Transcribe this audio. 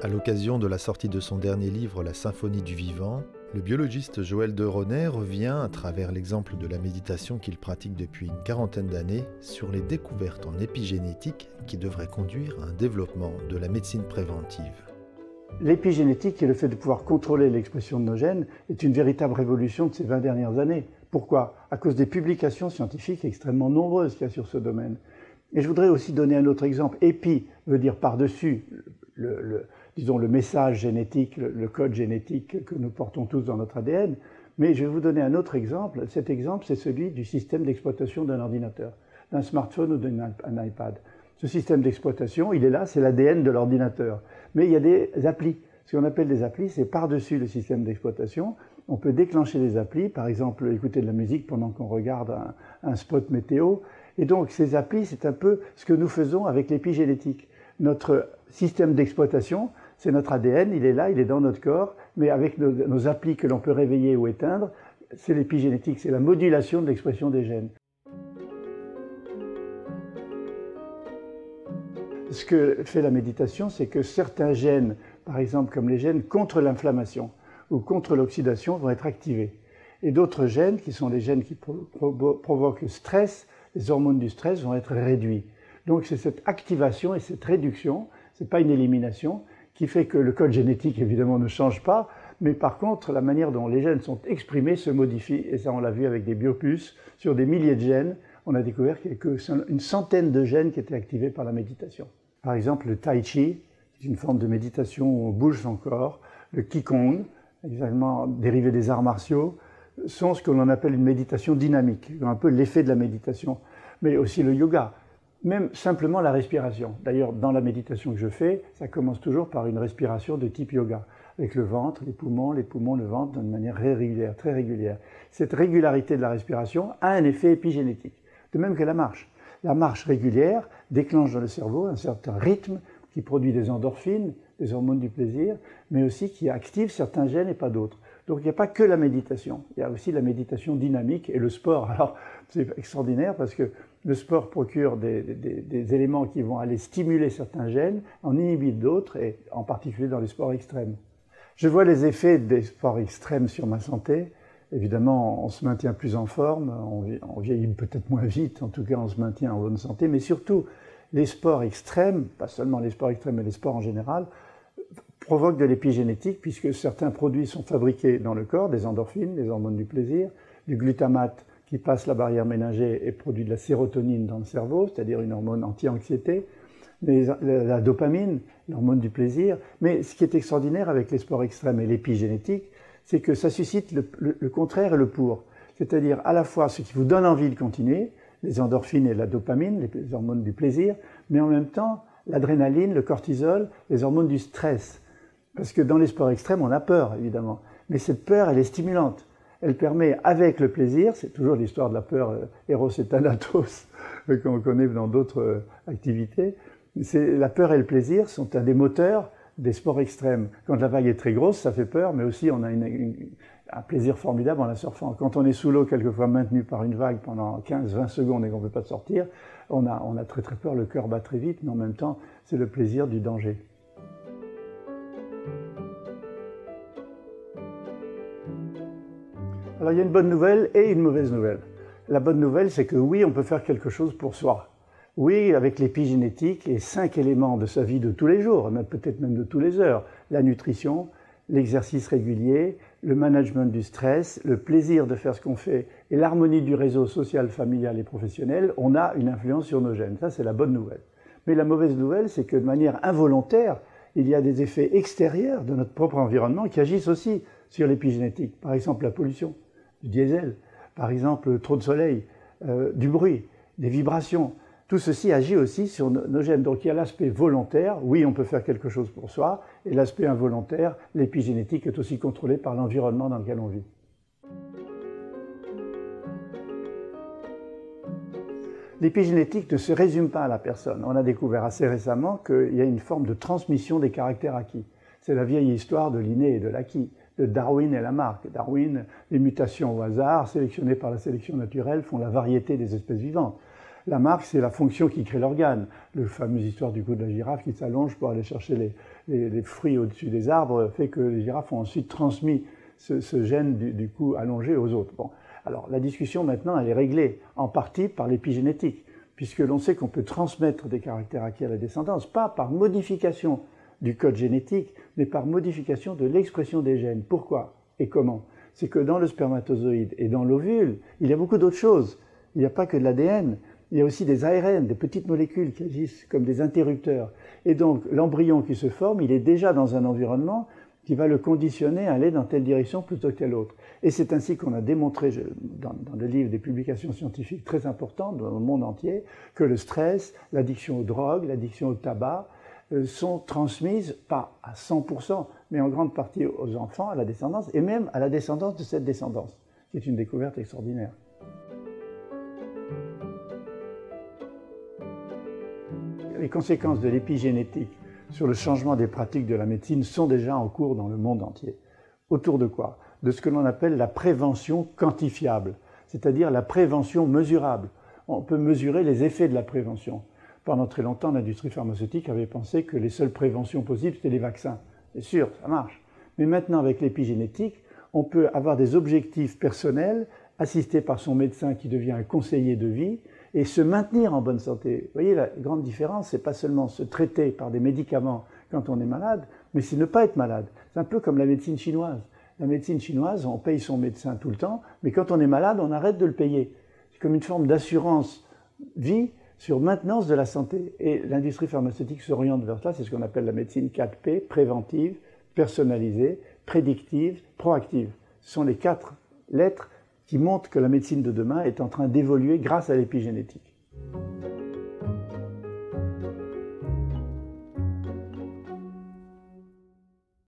À l'occasion de la sortie de son dernier livre, La Symphonie du vivant, le biologiste Joël de Ronet revient, à travers l'exemple de la méditation qu'il pratique depuis une quarantaine d'années, sur les découvertes en épigénétique qui devraient conduire à un développement de la médecine préventive. L'épigénétique et le fait de pouvoir contrôler l'expression de nos gènes est une véritable révolution de ces 20 dernières années. Pourquoi? À cause des publications scientifiques extrêmement nombreuses qu'il y a sur ce domaine. Et je voudrais aussi donner un autre exemple. Épi veut dire par-dessus, disons le message génétique, le code génétique que nous portons tous dans notre ADN. Mais je vais vous donner un autre exemple. Cet exemple, c'est celui du système d'exploitation d'un ordinateur, d'un smartphone ou d'un iPad. Ce système d'exploitation, il est là, c'est l'ADN de l'ordinateur. Mais il y a des applis. Ce qu'on appelle des applis, c'est par-dessus le système d'exploitation. On peut déclencher des applis, par exemple écouter de la musique pendant qu'on regarde un spot météo. Et donc ces applis, c'est un peu ce que nous faisons avec l'épigénétique. Notre système d'exploitation, c'est notre ADN, il est là, il est dans notre corps, mais avec nos applis que l'on peut réveiller ou éteindre, c'est l'épigénétique, c'est la modulation de l'expression des gènes. Ce que fait la méditation, c'est que certains gènes, par exemple comme les gènes contre l'inflammation ou contre l'oxydation, vont être activés. Et d'autres gènes, qui sont les gènes qui provoquent le stress, les hormones du stress, vont être réduits. Donc c'est cette activation et cette réduction, ce n'est pas une élimination, qui fait que le code génétique évidemment ne change pas, mais par contre la manière dont les gènes sont exprimés se modifie, et ça on l'a vu avec des biopuces, sur des milliers de gènes, on a découvert une centaine de gènes qui étaient activés par la méditation. Par exemple, le Tai Chi, c'est une forme de méditation où on bouge son corps. Le Qigong, exactement dérivé des arts martiaux, sont ce que l'on appelle une méditation dynamique, un peu l'effet de la méditation. Mais aussi le yoga, même simplement la respiration. D'ailleurs, dans la méditation que je fais, ça commence toujours par une respiration de type yoga, avec le ventre, les poumons, le ventre, d'une manière régulière, très régulière. Cette régularité de la respiration a un effet épigénétique, de même que la marche. La marche régulière déclenche dans le cerveau un certain rythme qui produit des endorphines, des hormones du plaisir, mais aussi qui active certains gènes et pas d'autres. Donc il n'y a pas que la méditation, il y a aussi la méditation dynamique et le sport. Alors c'est extraordinaire parce que le sport procure des éléments qui vont aller stimuler certains gènes, en inhibir d'autres, et en particulier dans les sports extrêmes. Je vois les effets des sports extrêmes sur ma santé. Évidemment, on se maintient plus en forme, on vieillit peut-être moins vite, en tout cas on se maintient en bonne santé, mais surtout les sports extrêmes, pas seulement les sports extrêmes, mais les sports en général, provoquent de l'épigénétique puisque certains produits sont fabriqués dans le corps, des endorphines, des hormones du plaisir, du glutamate qui passe la barrière méningée et produit de la sérotonine dans le cerveau, c'est-à-dire une hormone anti-anxiété, la dopamine, l'hormone du plaisir. Mais ce qui est extraordinaire avec les sports extrêmes et l'épigénétique, c'est que ça suscite le contraire et le pour. C'est-à-dire à la fois ce qui vous donne envie de continuer, les endorphines et la dopamine, les hormones du plaisir, mais en même temps l'adrénaline, le cortisol, les hormones du stress. Parce que dans les sports extrêmes, on a peur, évidemment. Mais cette peur, elle est stimulante. Elle permet, avec le plaisir, c'est toujours l'histoire de la peur Eros et Thanatos qu'on connaît dans d'autres activités, la peur et le plaisir sont un des moteurs des sports extrêmes. Quand la vague est très grosse, ça fait peur, mais aussi on a un plaisir formidable en la surfant. Quand on est sous l'eau, quelquefois maintenu par une vague pendant 15-20 secondes et qu'on ne peut pas sortir, on a très très peur, le cœur bat très vite, mais en même temps, c'est le plaisir du danger. Alors il y a une bonne nouvelle et une mauvaise nouvelle. La bonne nouvelle, c'est que oui, on peut faire quelque chose pour soi. Oui, avec l'épigénétique, les 5 éléments de sa vie de tous les jours, peut-être même de tous les heures, la nutrition, l'exercice régulier, le management du stress, le plaisir de faire ce qu'on fait et l'harmonie du réseau social, familial et professionnel, on a une influence sur nos gènes. Ça, c'est la bonne nouvelle. Mais la mauvaise nouvelle, c'est que de manière involontaire, il y a des effets extérieurs de notre propre environnement qui agissent aussi sur l'épigénétique. Par exemple, la pollution, du diesel, par exemple, trop de soleil, du bruit, des vibrations. Tout ceci agit aussi sur nos gènes. Donc il y a l'aspect volontaire, oui, on peut faire quelque chose pour soi, et l'aspect involontaire, l'épigénétique est aussi contrôlée par l'environnement dans lequel on vit. L'épigénétique ne se résume pas à la personne. On a découvert assez récemment qu'il y a une forme de transmission des caractères acquis. C'est la vieille histoire de l'inné et de l'acquis, de Darwin et Lamarck. Darwin, les mutations au hasard, sélectionnées par la sélection naturelle, font la variété des espèces vivantes. La marque, c'est la fonction qui crée l'organe. La fameuse histoire du cou de la girafe qui s'allonge pour aller chercher les fruits au-dessus des arbres fait que les girafes ont ensuite transmis ce gène du cou allongé aux autres. Bon. Alors la discussion maintenant, elle est réglée en partie par l'épigénétique, puisque l'on sait qu'on peut transmettre des caractères acquis à la descendance, pas par modification du code génétique, mais par modification de l'expression des gènes. Pourquoi et comment? C'est que dans le spermatozoïde et dans l'ovule, il y a beaucoup d'autres choses. Il n'y a pas que de l'ADN, il y a aussi des ARN, des petites molécules qui agissent comme des interrupteurs. Et donc l'embryon qui se forme, il est déjà dans un environnement qui va le conditionner à aller dans telle direction plutôt que telle autre. Et c'est ainsi qu'on a démontré, dans le livre, des publications scientifiques très importantes dans le monde entier, que le stress, l'addiction aux drogues, l'addiction au tabac, sont transmises, pas à 100%, mais en grande partie aux enfants, à la descendance, et même à la descendance de cette descendance, qui est une découverte extraordinaire. Les conséquences de l'épigénétique sur le changement des pratiques de la médecine sont déjà en cours dans le monde entier. Autour de quoi? De ce que l'on appelle la prévention quantifiable, c'est-à-dire la prévention mesurable. On peut mesurer les effets de la prévention. Pendant très longtemps, l'industrie pharmaceutique avait pensé que les seules préventions possibles, c'était les vaccins. C'est sûr, ça marche. Mais maintenant, avec l'épigénétique, on peut avoir des objectifs personnels, assistés par son médecin qui devient un conseiller de vie, et se maintenir en bonne santé. Vous voyez, la grande différence, c'est pas seulement se traiter par des médicaments quand on est malade, mais c'est ne pas être malade. C'est un peu comme la médecine chinoise. La médecine chinoise, on paye son médecin tout le temps, mais quand on est malade, on arrête de le payer. C'est comme une forme d'assurance vie sur maintenance de la santé. Et l'industrie pharmaceutique s'oriente vers cela, c'est ce qu'on appelle la médecine 4P, préventive, personnalisée, prédictive, proactive. Ce sont les 4 lettres qui montrent que la médecine de demain est en train d'évoluer grâce à l'épigénétique.